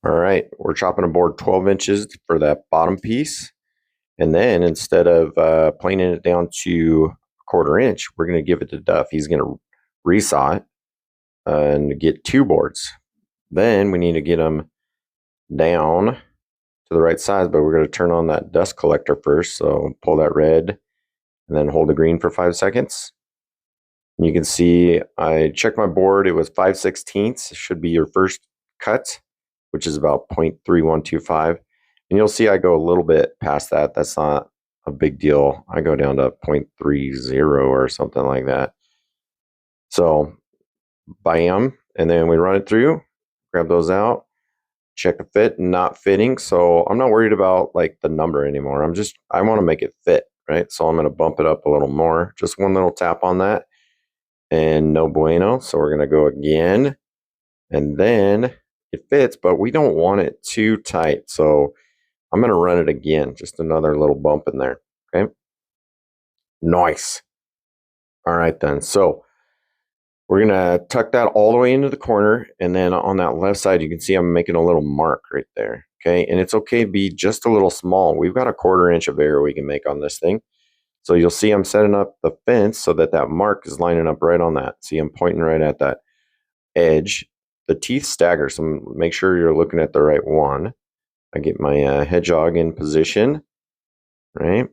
All right, we're chopping a board 12 inches for that bottom piece. And then instead of planing it down to a 1/4 inch, we're going to give it to Duff. He's going to resaw it and get 2 boards. Then we need to get them down to the right size, but we're going to turn on that dust collector first. So pull that red and then hold the green for 5 seconds. And you can see I checked my board. It was 5/16. It should be your first cut, which is about 0.3125. And you'll see I go a little bit past that. That's not a big deal. I go down to 0.30 or something like that. So bam, and then we run it through, grab those out, check the fit, not fitting. So I'm not worried about like the number anymore. I want to make it fit, right? So I'm going to bump it up a little more, just one little tap on that, and no bueno. So we're going to go again, and then it fits, but we don't want it too tight. So I'm going to run it again, just another little bump in there. Okay. Nice. All right, then. So we're going to tuck that all the way into the corner. And then on that left side, you can see I'm making a little mark right there. Okay. And it's okay to be just a little small. We've got a 1/4 inch of error we can make on this thing. So you'll see I'm setting up the fence so that that mark is lining up right on that. See, I'm pointing right at that edge. The teeth stagger, so make sure you're looking at the right one. I get my hedgehog in position, right?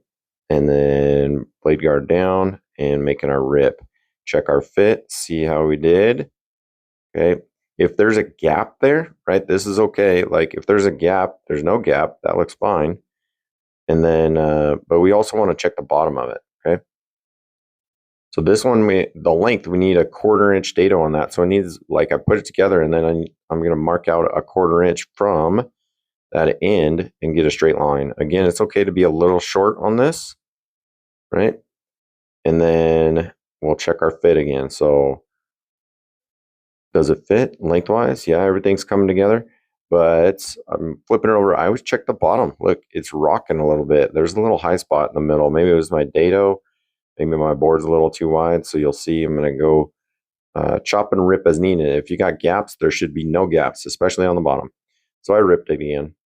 And then blade guard down and making our rip. Check our fit, see how we did. Okay. If there's a gap there, right, this is okay. Like if there's a gap, there's no gap, that looks fine. And then, but we also want to check the bottom of it, okay? So this one, the length, we need a 1/4 inch dado on that. So it needs, like I put it together and then I'm going to mark out a 1/4 inch from that end and get a straight line. Again, it's okay to be a little short on this, right? And then we'll check our fit again. So does it fit lengthwise? Yeah, everything's coming together, but I'm flipping it over. I always check the bottom. Look, it's rocking a little bit. There's a little high spot in the middle. Maybe it was my dado. Maybe my board's a little too wide. So you'll see I'm going to go chop and rip as needed. If you got gaps, there should be no gaps, especially on the bottom. So I ripped it again.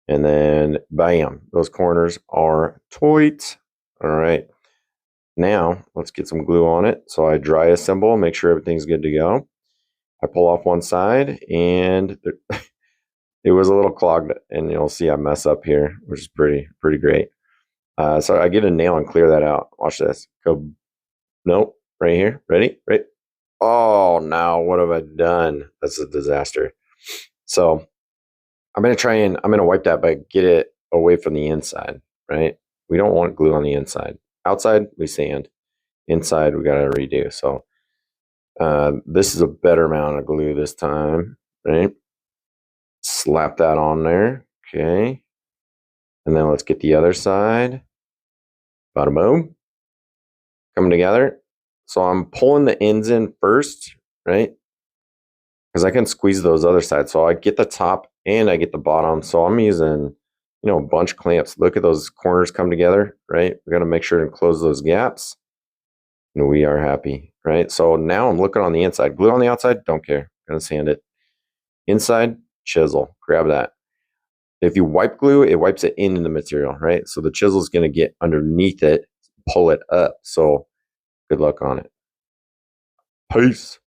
And then bam, those corners are tight. All right. Now let's get some glue on it. So I dry assemble, make sure everything's good to go. I pull off one side and it was a little clogged, and you'll see I mess up here, which is pretty great. So I get a nail and clear that out. Watch this. Go. Nope. Right here. Ready? Right. Oh, now what have I done? That's a disaster. So I'm going to wipe that, but get it away from the inside, right? We don't want glue on the inside. Outside, we sand. Inside, we got to redo. So this is a better amount of glue this time, right? Slap that on there. Okay. And then let's get the other side. Bada boom. Coming together. So I'm pulling the ends in first, right? Because I can squeeze those other sides. So I get the top and I get the bottom. So I'm using, bunch clamps. Look at those corners come together, right? We got to make sure to close those gaps. And we are happy, right? So now I'm looking on the inside. Glue on the outside, don't care. Gonna sand it. Inside, chisel. Grab that. If you wipe glue, it wipes it into the material, right? So the chisel is going to get underneath it, pull it up. So good luck on it. Peace.